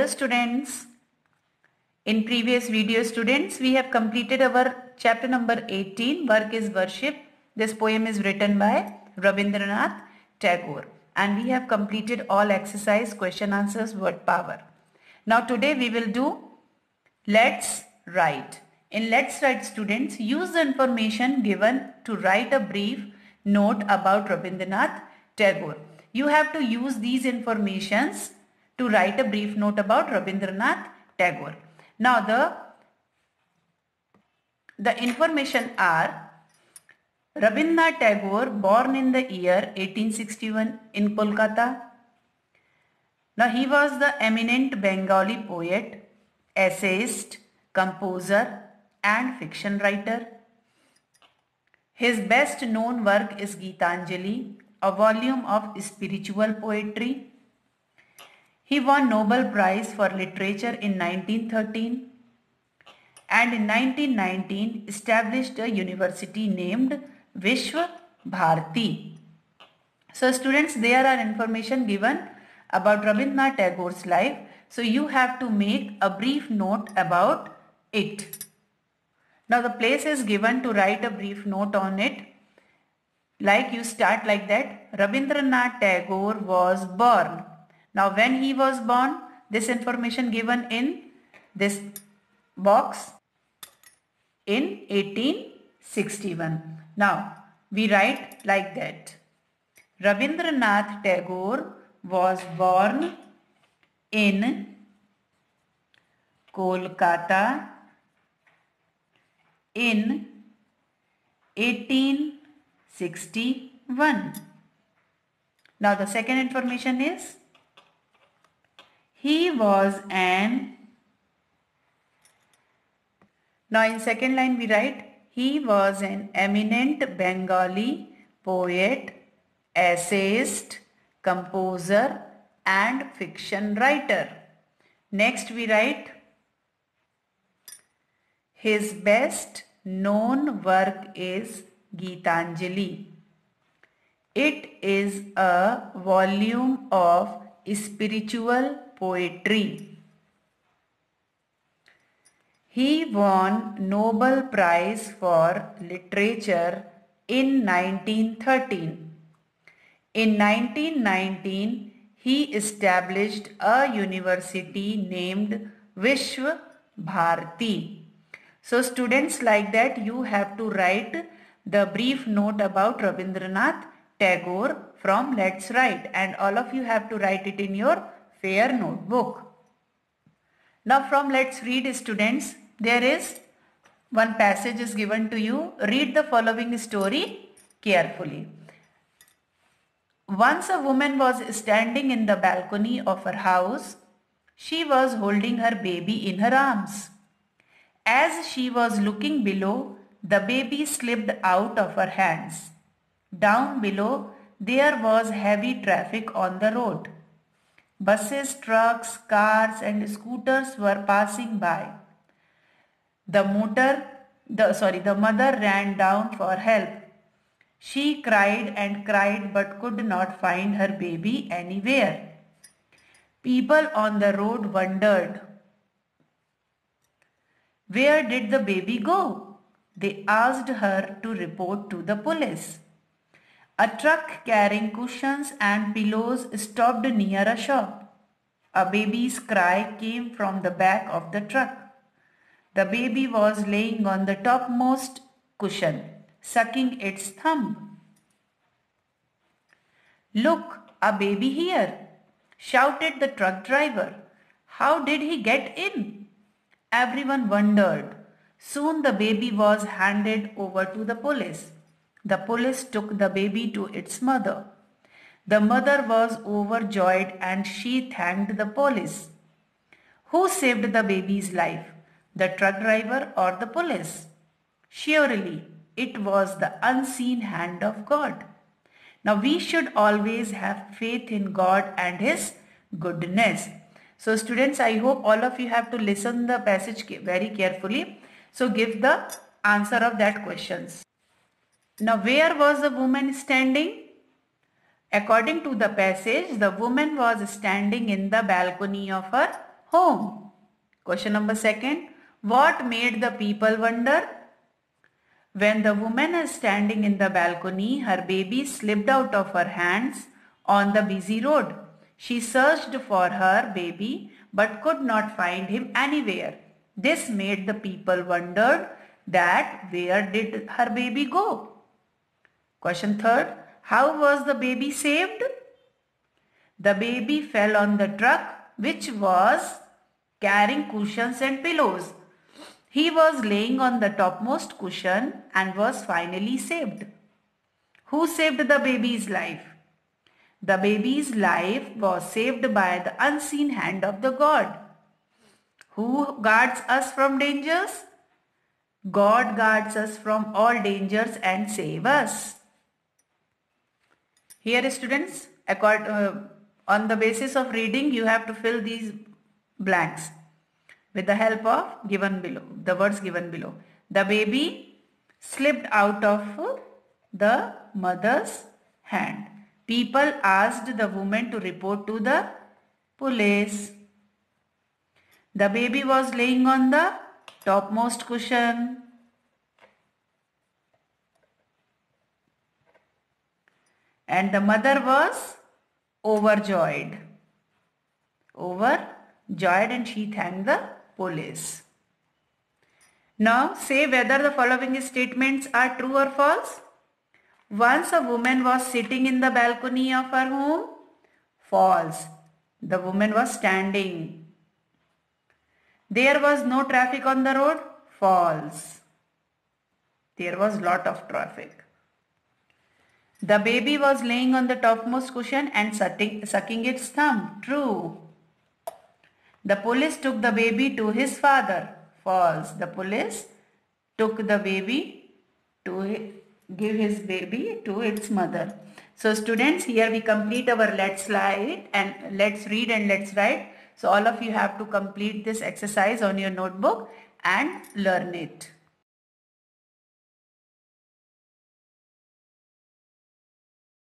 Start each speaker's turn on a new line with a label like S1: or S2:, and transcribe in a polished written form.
S1: Dear students, in previous video students, we have completed our chapter number 18, Work is Worship. This poem is written by Rabindranath Tagore and we have completed all exercise, question, answers, word power. Now today we will do Let's Write. In Let's Write students, use the information given to write a brief note about Rabindranath Tagore. You have to use these informations to write a brief note about Rabindranath Tagore. Now the information are: Rabindranath Tagore born in the year 1861 in Kolkata. Now he was the eminent Bengali poet, essayist, composer and fiction writer. His best known work is Gitanjali, a volume of spiritual poetry. He won Nobel Prize for Literature in 1913 and in 1919 established a university named Vishwa Bharati. So students, there are information given about Rabindranath Tagore's life. So you have to make a brief note about it. Now the place is given to write a brief note on it. Like you start like that. Rabindranath Tagore was born. Now when he was born, this information given in this box in 1861. Now we write like that. Rabindranath Tagore was born in Kolkata in 1861. Now the second information is he was an, now in second line we write he was an eminent Bengali poet, essayist, composer and fiction writer. Next we write his best known work is Gitanjali. It is a volume of spiritual poetry. He won Nobel Prize for Literature in 1913. In 1919, he established a university named Vishwa Bharati. So students, like that you have to write the brief note about Rabindranath Tagore from Let's Write, and all of you have to write it in your fair notebook. Now from Let's Read students, there is one passage is given to you. Read the following story carefully. Once a woman was standing in the balcony of her house. She was holding her baby in her arms. As she was looking below, the baby slipped out of her hands. Down below, there was heavy traffic on the road. Buses, trucks, cars and scooters were passing by. The mother ran down for help. She cried and cried but could not find her baby anywhere. People on the road wondered, where did the baby go? They asked her to report to the police. A truck carrying cushions and pillows stopped near a shop. A baby's cry came from the back of the truck. The baby was laying on the topmost cushion, sucking its thumb. Look, a baby here, shouted the truck driver. How did he get in? Everyone wondered. Soon the baby was handed over to the police. The police took the baby to its mother. The mother was overjoyed and she thanked the police. Who saved the baby's life? The truck driver or the police? Surely it was the unseen hand of God. Now we should always have faith in God and His goodness. So students, I hope all of you have to listen the passage very carefully. So give the answer of that questions. Now where was the woman standing? According to the passage, the woman was standing in the balcony of her home. Question number 2. What made the people wonder? When the woman is standing in the balcony, her baby slipped out of her hands on the busy road. She searched for her baby but could not find him anywhere. This made the people wondered that where did her baby go? Question 3. How was the baby saved? The baby fell on the truck which was carrying cushions and pillows. He was laying on the topmost cushion and was finally saved. Who saved the baby's life? The baby's life was saved by the unseen hand of the God. Who guards us from dangers? God guards us from all dangers and save us. Here students, on the basis of reading, you have to fill these blanks with the help of the words given below. The baby slipped out of the mother's hand. People asked the woman to report to the police. The baby was laying on the topmost cushion. And the mother was overjoyed. And she thanked the police. Now say whether the following statements are true or false. Once a woman was sitting in the balcony of her home. False. The woman was standing. There was no traffic on the road. False. There was lot of traffic. The baby was laying on the topmost cushion and sucking its thumb. True. The police took the baby to his father. False. The police took the baby to give his baby to its mother. So students, here we complete our let's read and let's write. So all of you have to complete this exercise on your notebook and learn it.